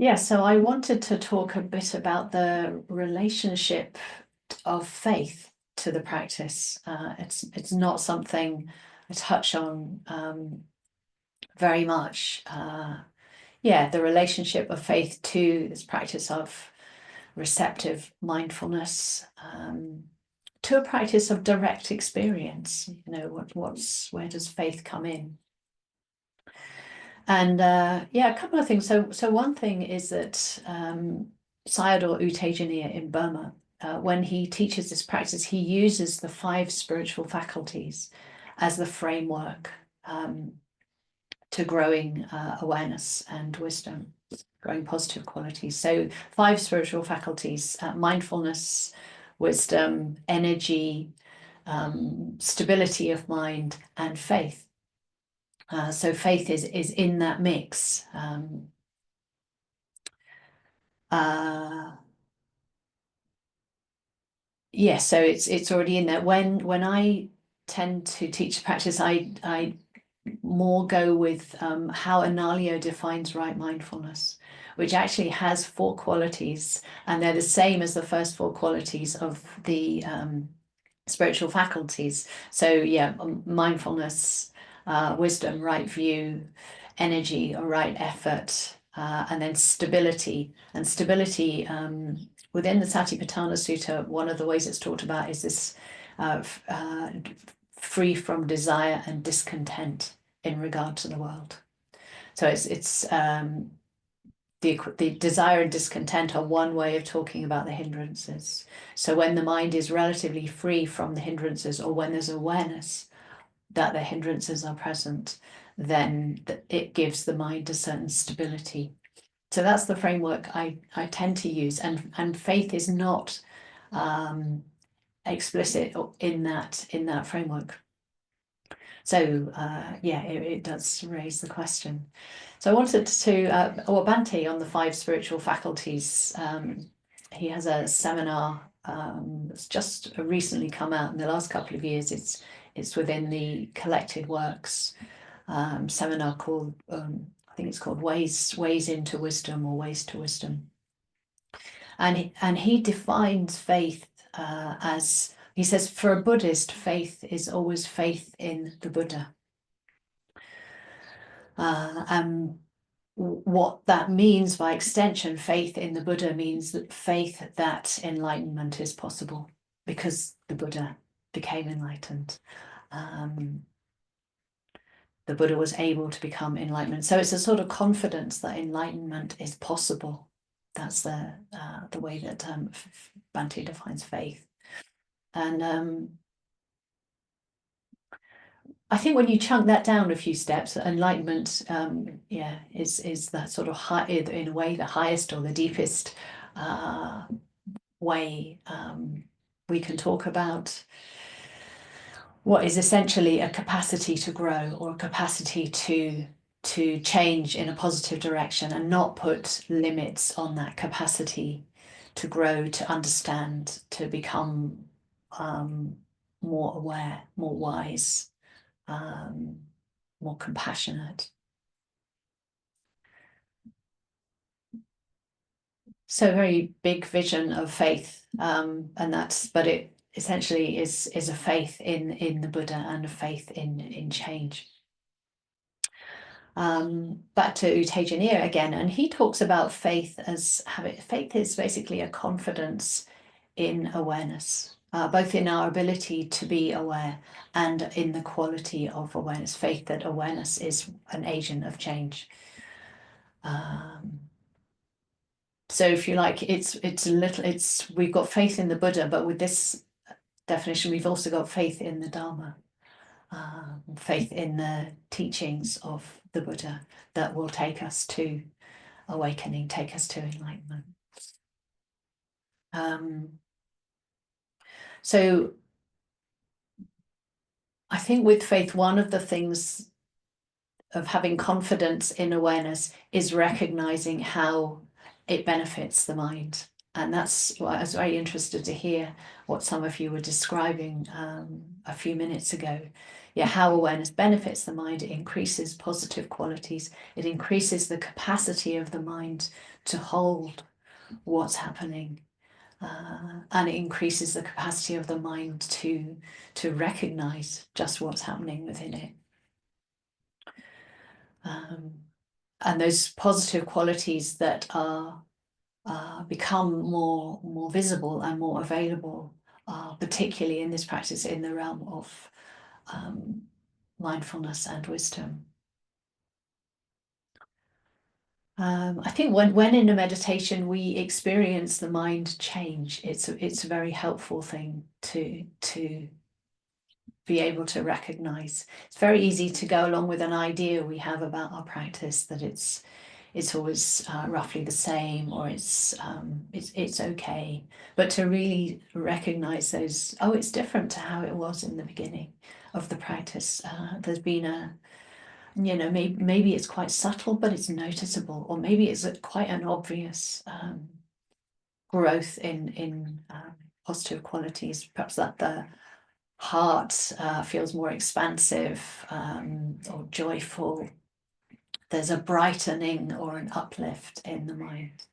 Yeah, so I wanted to talk a bit about the relationship of faith to the practice. It's not something I touch on very much. Yeah, the relationship of faith to this practice of receptive mindfulness, to a practice of direct experience. You know, where does faith come in? And yeah, a couple of things. So one thing is that Sayadaw U Tejaniya in Burma, when he teaches this practice, he uses the 5 spiritual faculties as the framework to growing awareness and wisdom, growing positive qualities. So 5 spiritual faculties: mindfulness, wisdom, energy, stability of mind, and faith. So faith is in that mix. Yeah, so it's already in there. When I tend to teach the practice, I more go with how Analayo defines right mindfulness, which actually has 4 qualities, and they're the same as the first 4 qualities of the spiritual faculties. So yeah, mindfulness, wisdom, right view, energy or right effort, and then stability. And stability within the Satipatthana Sutta, one of the ways it's talked about is this free from desire and discontent in regard to the world. So it's the desire and discontent are one way of talking about the hindrances. So when the mind is relatively free from the hindrances, or when there's awareness that the hindrances are present, then it gives the mind a certain stability. So that's the framework I tend to use, and faith is not explicit in that framework. So yeah, it does raise the question. So I wanted to, Bhante on the 5 spiritual faculties, he has a seminar that's just recently come out in the last couple of years. It's within the collected works seminar called, I think it's called Ways into Wisdom, or Ways to Wisdom. And he defines faith as, he says, for a Buddhist, faith is always faith in the Buddha. What that means by extension, faith in the Buddha, means that faith that enlightenment is possible because the Buddha became enlightened. The Buddha was able to become enlightenment. So it's a sort of confidence that enlightenment is possible. That's the way that Bhante defines faith. And I think when you chunk that down a few steps, enlightenment, yeah, is that sort of high, in a way, the highest or the deepest way we can talk about what is essentially a capacity to grow, or a capacity to change in a positive direction, and not put limits on that capacity to grow, to understand, to become more aware, more wise, more compassionate. So very big vision of faith, and but it essentially is a faith in the Buddha, and a faith in change. Back to U Tejaniya again, and he talks about faith as faith is basically a confidence in awareness, both in our ability to be aware and in the quality of awareness. Faith that awareness is an agent of change. So if you like, we've got faith in the Buddha, but with this definition, we've also got faith in the Dharma, faith in the teachings of the Buddha that will take us to awakening, take us to enlightenment. So I think with faith, one of the things of having confidence in awareness is recognizing how it benefits the mind. And that's why I was very interested to hear what some of you were describing a few minutes ago. Yeah, how awareness benefits the mind. It increases positive qualities. It increases the capacity of the mind to hold what's happening. And it increases the capacity of the mind to recognize just what's happening within it. And those positive qualities that are become more visible and more available, particularly in this practice in the realm of mindfulness and wisdom. I think when in a meditation we experience the mind change, it's a very helpful thing to be able to recognize. It's very easy to go along with an idea we have about our practice, that it's always roughly the same, or it's okay. But to really recognize those, oh, it's different to how it was in the beginning of the practice. There's been a, maybe it's quite subtle, but it's noticeable, or maybe it's quite an obvious growth in positive qualities. Perhaps that the heart feels more expansive or joyful. There's a brightening or an uplift in the mind.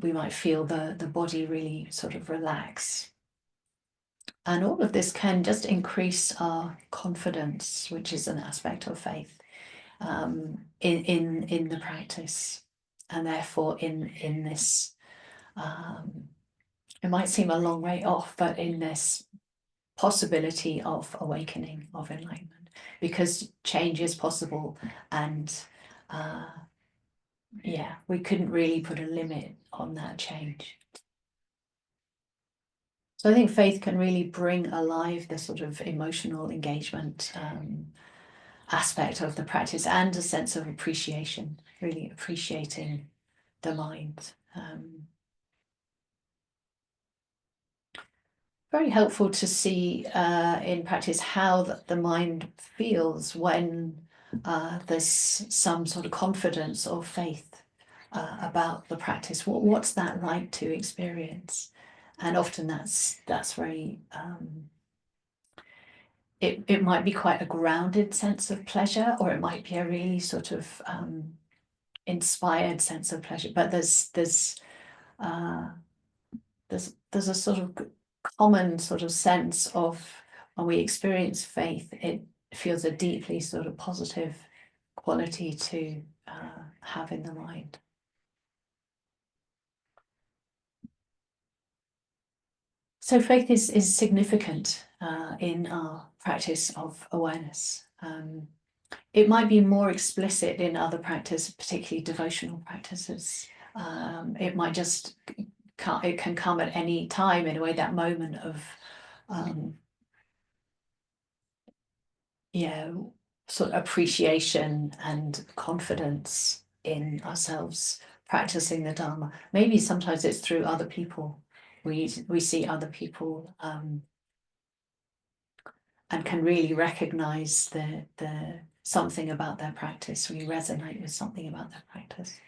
We might feel the body really sort of relax. And all of this can just increase our confidence, which is an aspect of faith, in the practice. And therefore in this, it might seem a long way off, but in this possibility of awakening, of enlightenment, because change is possible. And yeah, we couldn't really put a limit on that change. So I think faith can really bring alive the sort of emotional engagement aspect of the practice, and a sense of appreciation, really appreciating the mind. Very helpful to see in practice how the mind feels when there's some sort of confidence or faith about the practice. What's that like to experience? And often that's very, it might be quite a grounded sense of pleasure, or it might be a really sort of inspired sense of pleasure. But there's a sort of common sort of sense of, when we experience faith, it feels a deeply sort of positive quality to have in the mind. So faith is significant in our practice of awareness. It might be more explicit in other practices, particularly devotional practices. It might just, it can come at any time, in a way, that moment of sort of appreciation and confidence in ourselves practicing the Dharma. Maybe sometimes it's through other people. We see other people and can really recognize the something about their practice. We resonate with something about their practice.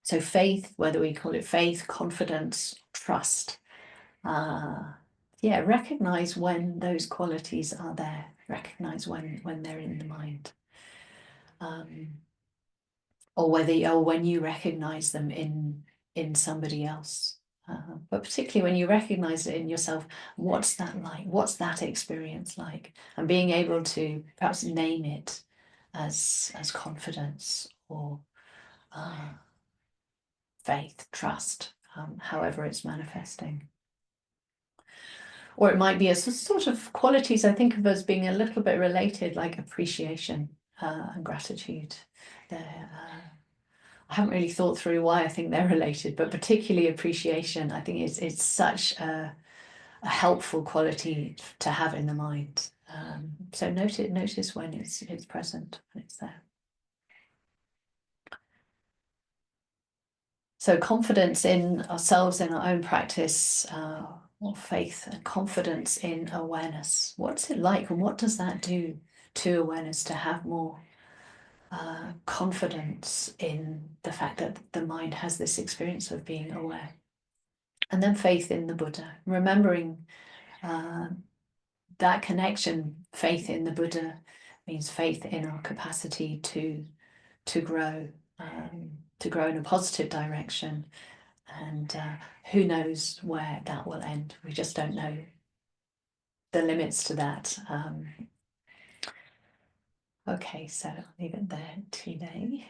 So faith, whether we call it faith, confidence, trust, recognize when those qualities are there. Recognize when they're in the mind, or when you recognize them in somebody else. But particularly when you recognize it in yourself, what's that like? What's that experience like? And being able to perhaps name it as confidence, or faith, trust, however it's manifesting. Or it might be a sort of qualities I think of as being a little bit related, like appreciation and gratitude. I haven't really thought through why I think they're related, but particularly appreciation, I think it's such a helpful quality to have in the mind. So notice when it's present, when it's there. So confidence in ourselves, in our own practice, or faith and confidence in awareness. What's it like, and what does that do to awareness, to have more confidence in the fact that the mind has this experience of being aware. And then faith in the Buddha, remembering that connection. Faith in the Buddha means faith in our capacity to grow in a positive direction. And who knows where that will end? We just don't know the limits to that. Okay, so I'll leave it there today.